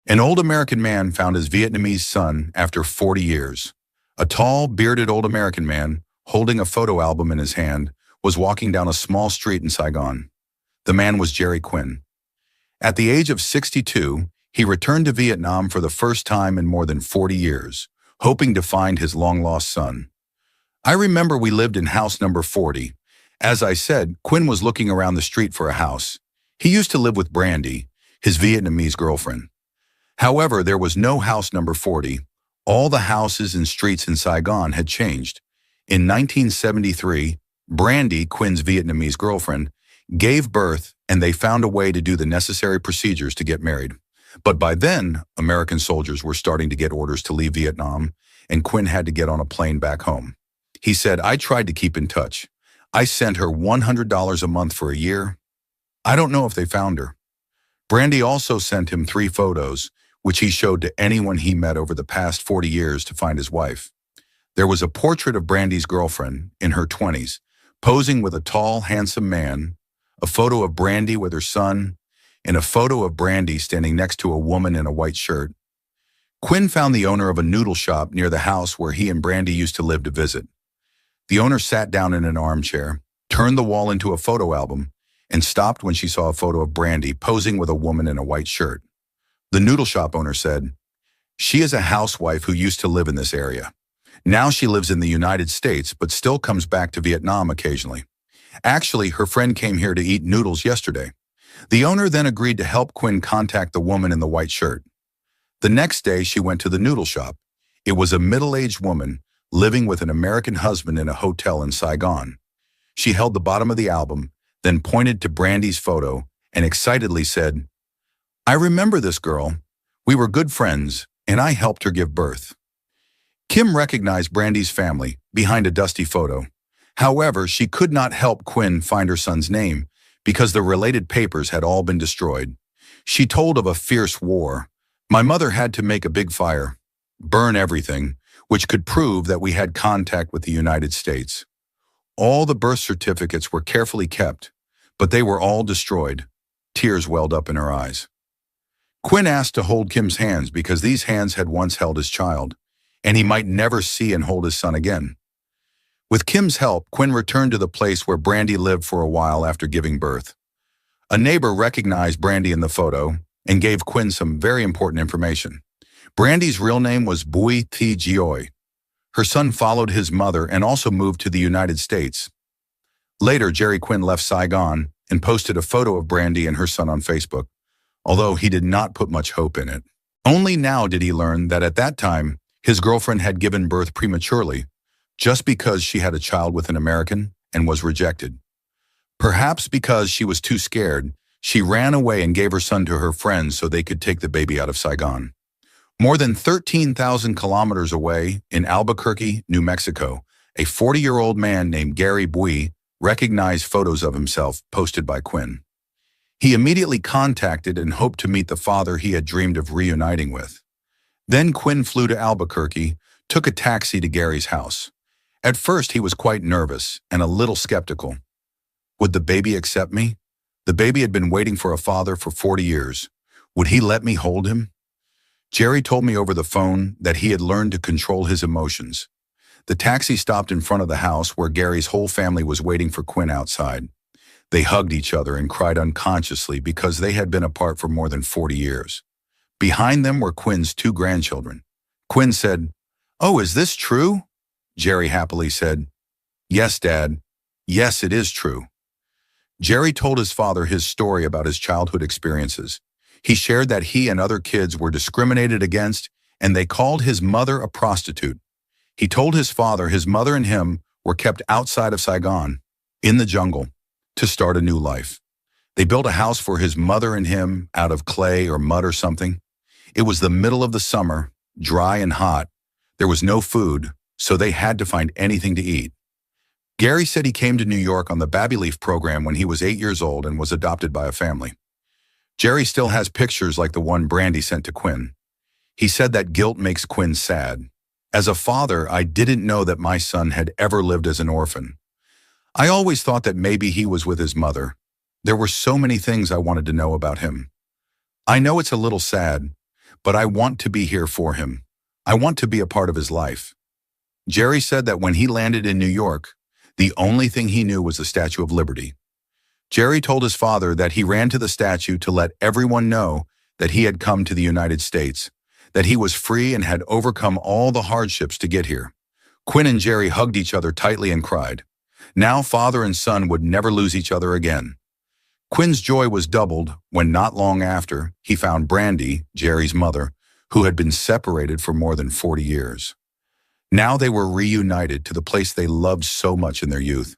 An old American man found his Vietnamese son after 40 years. A tall, bearded old American man, holding a photo album in his hand, was walking down a small street in Saigon. The man was Jerry Quinn. At the age of 62, he returned to Vietnam for the first time in more than 40 years, hoping to find his long-lost son. I remember we lived in house number 40. As I said, Quinn was looking around the street for a house. He used to live with Brandy, his Vietnamese girlfriend. However, there was no house number 40. All the houses and streets in Saigon had changed. In 1973, Brandy, Quinn's Vietnamese girlfriend, gave birth, and they found a way to do the necessary procedures to get married. But by then, American soldiers were starting to get orders to leave Vietnam, and Quinn had to get on a plane back home. He said, "I tried to keep in touch. I sent her $100 a month for a year. I don't know if they found her." Brandy also sent him 3 photos, which he showed to anyone he met over the past 40 years to find his wife. There was a portrait of Brandy's girlfriend, in her 20s, posing with a tall, handsome man, a photo of Brandy with her son, and a photo of Brandy standing next to a woman in a white shirt. Quinn found the owner of a noodle shop near the house where he and Brandy used to live to visit. The owner sat down in an armchair, turned the wall into a photo album, and stopped when she saw a photo of Brandy posing with a woman in a white shirt. The noodle shop owner said, "She is a housewife who used to live in this area. Now she lives in the United States, but still comes back to Vietnam occasionally. Actually, her friend came here to eat noodles yesterday." The owner then agreed to help Quinn contact the woman in the white shirt. The next day, she went to the noodle shop. It was a middle-aged woman living with an American husband in a hotel in Saigon. She held the bottom of the album, then pointed to Brandy's photo and excitedly said, "I remember this girl. We were good friends, and I helped her give birth." Kim recognized Brandy's family behind a dusty photo. However, she could not help Quinn find her son's name because the related papers had all been destroyed. She told of a fierce war. "My mother had to make a big fire, burn everything, which could prove that we had contact with the United States. All the birth certificates were carefully kept, but they were all destroyed." Tears welled up in her eyes. Quinn asked to hold Kim's hands because these hands had once held his child, and he might never see and hold his son again. With Kim's help, Quinn returned to the place where Brandy lived for a while after giving birth. A neighbor recognized Brandy in the photo and gave Quinn some very important information. Brandy's real name was Bui Thi Gioi. Her son followed his mother and also moved to the United States. Later, Jerry Quinn left Saigon and posted a photo of Brandy and her son on Facebook, although he did not put much hope in it. Only now did he learn that at that time, his girlfriend had given birth prematurely, just because she had a child with an American and was rejected. Perhaps because she was too scared, she ran away and gave her son to her friends so they could take the baby out of Saigon. More than 13,000 kilometers away in Albuquerque, New Mexico, a 40-year-old man named Gary Bui recognized photos of himself posted by Quinn. He immediately contacted and hoped to meet the father he had dreamed of reuniting with. Then Quinn flew to Albuquerque, took a taxi to Gary's house. At first, he was quite nervous and a little skeptical. Would the baby accept me? The baby had been waiting for a father for 40 years. Would he let me hold him? Jerry told me over the phone that he had learned to control his emotions. The taxi stopped in front of the house where Gary's whole family was waiting for Quinn outside. They hugged each other and cried unconsciously because they had been apart for more than 40 years. Behind them were Quinn's 2 grandchildren. Quinn said, "Oh, is this true?" Jerry happily said, "Yes, Dad. Yes, it is true." Jerry told his father his story about his childhood experiences. He shared that he and other kids were discriminated against and they called his mother a prostitute. He told his father his mother and him were kept outside of Saigon, in the jungle, to start a new life. They built a house for his mother and him out of clay or mud or something. It was the middle of the summer, dry and hot. There was no food, so they had to find anything to eat. Gary said he came to New York on the Baby Leaf program when he was 8 years old and was adopted by a family. Jerry still has pictures like the one Brandy sent to Quinn. He said that guilt makes Quinn sad. "As a father, I didn't know that my son had ever lived as an orphan. I always thought that maybe he was with his mother. There were so many things I wanted to know about him. I know it's a little sad, but I want to be here for him. I want to be a part of his life. Jerry said that when he landed in New York, the only thing he knew was the Statue of Liberty. Jerry told his father that he ran to the statue to let everyone know that he had come to the United States, that he was free and had overcome all the hardships to get here. Quinn and Jerry hugged each other tightly and cried. Now father and son would never lose each other again. Quinn's joy was doubled when not long after he found Brandy, Jerry's mother, who had been separated for more than 40 years. Now they were reunited to the place they loved so much in their youth.